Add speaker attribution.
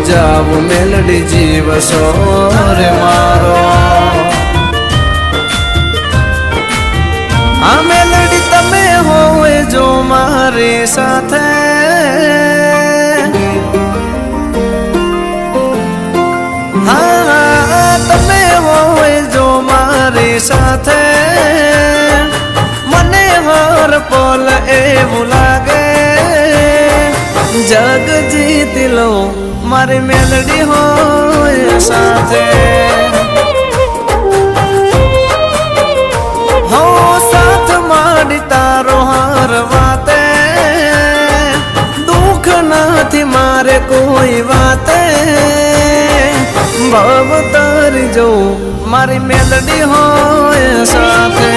Speaker 1: જાવું મેલડી જીવ સોરે મારો આ મેલડી તમે હોય જો મારી સાથે હા તમે હોય જો મારી સાથે મને હર પલ એવું લાગે જગ જીતી લો મારી મેલડી હોય સાથે હો સાથ માંડી તારો હાર વાતે દુઃખ નથી મારે કોઈ વાતે ભવ તારી જો મારી મેલડી હોય સાથે